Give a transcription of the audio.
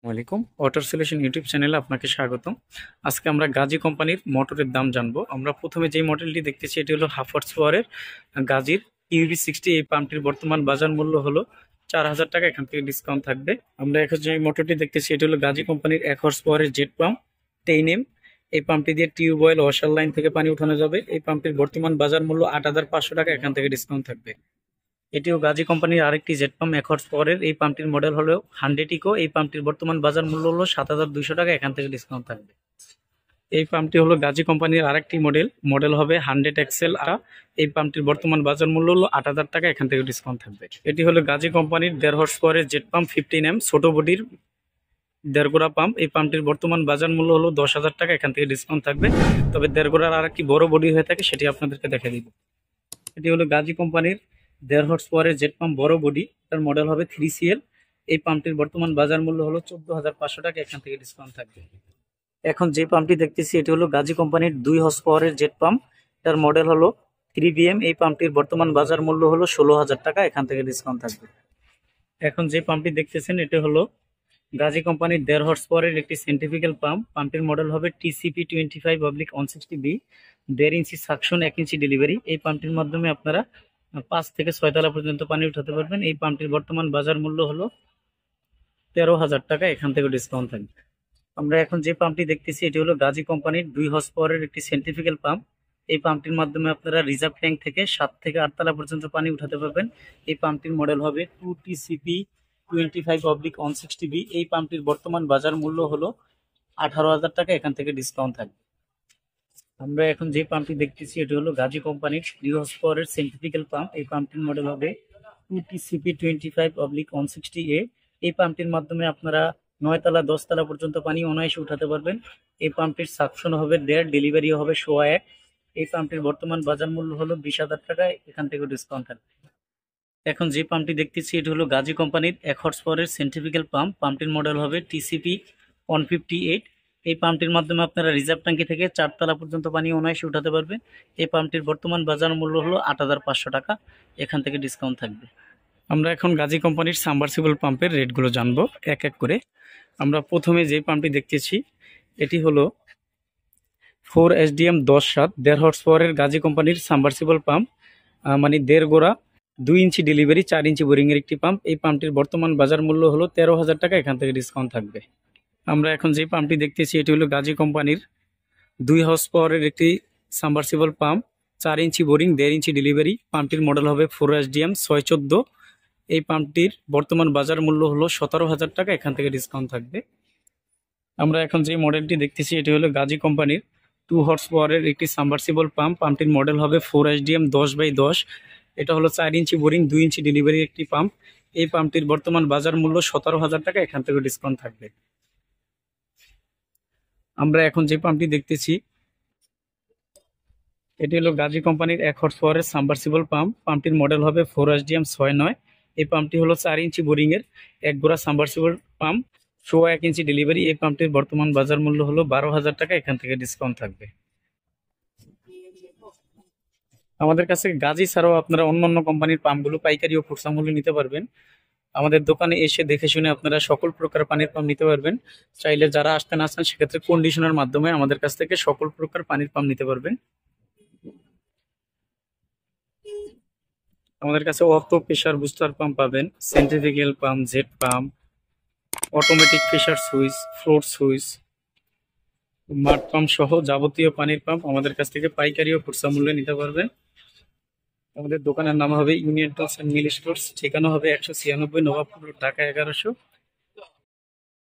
ওয়ালাইকুম water solution YouTube চ্যানেলে আপনাকে স্বাগতম। আজকে আমরা গাজী কোম্পানির মোটরের দাম জানবো। আমরা প্রথমে যেই মডেলটি দেখতেছি এটি হলো হাফ হর্স পাওয়ারের গাজীর UV60। এই পাম্পটির বর্তমান বাজার মূল্য হলো 4000 টাকা, এখান থেকে ডিসকাউন্ট থাকবে। আমরা এখন যে মোটরটি দেখতেছি এটি হলো গাজী কোম্পানির 1 হর্স পাওয়ারের জেট পাম্প 10M। এই পাম্পটি দিয়ে টিউবওয়েল ওয়াশার লাইন থেকে পানি উঠানো যাবে। এই পাম্পটির বর্তমান বাজার মূল্য 8500 টাকা, এখান থেকে ডিসকাউন্ট থাকবে। এটিও গাজী কোম্পানির আরেকটি জেট পাম্প 1 হর্স পাওয়ারের। এই পাম্পটির মডেল হলো 100 ইকো। এই পাম্পটির বর্তমান বাজার মূল্য হলো 7200 টাকা, এখান থেকে ডিসকাউন্ট থাকবে। এই পাম্পটি হলো গাজী কোম্পানির আরেকটি মডেল হবে 100 এক্সেল। এই পাম্পটির বর্তমান বাজার মূল্য হলো 8000 টাকা, এখান থেকে ডিসকাউন্ট থাকবে। এটি হলো গাজী কোম্পানির 1.5 হর্স পাওয়ারের জেট পাম্প 15M ছোট বডির 1.5 গোড়া পাম্প। এই পাম্পটির বর্তমান বাজার মূল্য হলো 10,000 টাকা, এখান থেকে ডিসকাউন্ট থাকবে। তবে 1.5 গোড়ার আরেকটি বড় বডি হয়ে থাকে, সেটি আপনাদেরকে দেখে দিব। এটি হলো গাজী কোম্পানির 1.5 হর্স পাওয়ারের জেট পাম্প বড় বডি, তার মডেল হবে 3CL। এই পাম্পটির বর্তমান বাজার মূল্য হলো 14,500 টাকা, এখান থেকে ডিসকাউন্ট থাকবে। এখন যে পাম্পটি দেখতেছি এটি হলো গাজী কোম্পানির 2 হর্স পাওয়ারের জেট পাম্প, তার মডেল হলো 3BM। এই পাম্পটির বর্তমান বাজার মূল্য হলো 16,000 টাকা, এখান থেকে ডিসকাউন্ট থাকবে। এখন যে পাম্পটি দেখতেছেন এটি হলো গাজী কোম্পানির 1.5 হর্স পাওয়ারের একটি সেন্ট্রিফিক্যাল পাম্প। পাম্পটির মডেল হবে TCP25/160B, 1.5 ইঞ্চি সাকশন, 1 ইঞ্চি ডেলিভারি। এই পাম্পটির মাধ্যমে আপনারা 5 থেকে 6 তলা পর্যন্ত পানি উঠাতে পারবেন। এই পাম্পটির বর্তমান বাজার মূল্য হলো 13,000 টাকা, এখান থেকে ডিসকাউন্ট থাকবে। আমরা এখন যে পাম্পটি দেখতেছি এটি হলো গাজী কোম্পানির 2 হর্স পাওয়ারের একটি সেন্ট্রিফিক্যাল পাম্প। এই পাম্পটির মাধ্যমে আপনারা রিজার্ভ ট্যাঙ্ক থেকে 7 থেকে 8 তলা পর্যন্ত পানি উঠাতে পারবেন। এই পাম্পটির মডেল হবে 2TCP25/160B। এই পাম্পটির বর্তমান বাজার মূল্য হলো 18,000 টাকা, এখান থেকে ডিসকাউন্ট থাকবে। আমরা এখন যে পাম্পটি দেখতেছি এটি হলো গাজী কোম্পানির 3 হর্স পাওয়ারের সেন্ট্রিফিক্যাল পাম্প। এই পাম্পটির মডেল হবে 2TCP25/160A। এই পাম্পটির মাধ্যমে আপনারা 9 তলা 10 তলা পর্যন্ত পানি অনায়াসে উঠাতে পারবেন। এই পাম্পটির সাকশন হবে 1.5, ডেলিভারি হবে 1.25। এই পাম্পটির বর্তমান বাজার মূল্য হলো 20,000 টাকা, এখান থেকে ডিসকাউন্ট থাকবে। এখন যে পাম্পটি দেখতেছি এটি হলো গাজী কোম্পানির 1 হর্স পাওয়ারের সেন্ট্রিফিক্যাল পাম্প। পাম্পটির মডেল হবে TCP158। এই পাম্পটির মাধ্যমে আপনারা রিজার্ভ ট্যাঙ্কি থেকে 4 তলা পর্যন্ত পানি অনায়াসে উঠাতে পারবেন। এই পাম্পটির বর্তমান বাজার মূল্য হলো 8,500 টাকা, এখান থেকে ডিসকাউন্ট থাকবে। আমরা এখন গাজী কোম্পানির সাবমার্সিবল পাম্পের রেটগুলো জানবো এক এক করে। আমরা প্রথমে যে পাম্পটি দেখতেছি এটি হলো 4SDM 10-7 1.5 হর্স পাওয়ারের গাজী কোম্পানির সাবমার্সিবল পাম্প, মানে 1.5 গোড়া 2 ইঞ্চি ডেলিভারি 4 ইঞ্চি বোরিংয়ের একটি পাম্প। এই পাম্পটির বর্তমান বাজার মূল্য হলো 13,000 টাকা, এখান থেকে ডিসকাউন্ট থাকবে। আমরা এখন যে পাম্পটি দেখতেছি এটি হলো গাজী কোম্পানির 2 হর্স পাওয়ারের একটি সাবমার্সিবল পাম্প, 4 ইঞ্চি বোরিং 1.5 ইঞ্চি ডেলিভারি। পাম্পটির মডেল হবে 4SDM 614। এই পাম্পটির বর্তমান বাজার মূল্য হলো 17,000 টাকা, এখান থেকে ডিসকাউন্ট থাকবে। আমরা এখন যে মডেলটি দেখতেছি এটি হলো গাজী কোম্পানির 2 হর্স পাওয়ারের একটি সাবমার্সিবল পাম্প। পাম্পটির মডেল হবে 4SDM 10/10। এটা হলো 4 ইঞ্চি বোরিং 2 ইঞ্চি ডেলিভারি একটি পাম্প। এই পাম্পটির বর্তমান বাজার মূল্য 17,000 টাকা, এখান থেকে ডিসকাউন্ট থাকবে। আমরা এখন যে পাম্পটি দেখতেছি এটি হলো গাজী কোম্পানির 1 হর্স পাওয়ারের সাবমার্সিবল পাম্প। পাম্পটির মডেল হবে 4SDM 6-9। এই পাম্পটি হলো 4 ইঞ্চি বোরিং এর 1 গোড়া সাবমার্সিবল পাম্প, 1 ইঞ্চি ডেলিভারি। এই পাম্পটির বর্তমান বাজার মূল্য হলো 12,000 টাকা, এখান থেকে ডিসকাউন্ট থাকবে। আমাদের কাছে গাজী ছাড়াও আপনারা অন্য কোম্পানির পাম্পগুলো পাইকারি ও খুচরা মূল্যে নিতে পারবেন। আমাদের দোকানে এসে দেখে শুনে আপনারা সকল প্রকার পানির পাম্প নিতে পারবেন। চাইলে যারা আসতে না চান সেক্ষেত্রে কন্ডিশনের মাধ্যমে আমাদের কাছ থেকে সকল প্রকার পানির পাম্প নিতে পারবেন। আমাদের কাছে অটো প্রেসার বুস্টার পাম্প পাবেন, centrifugal pump, jet pump, automatic pressure switch, floor switch, mud pump সহ যাবতীয় পানির পাম্প আমাদের কাছ থেকে পাইকারি ও খুচরা মূল্যে নিতে পারবেন। আমাদের দোকানের নাম হবে Union Tools and Mill Stores, ঠিকানা হবে 196 নবাবপুর, ঢাকা 1100।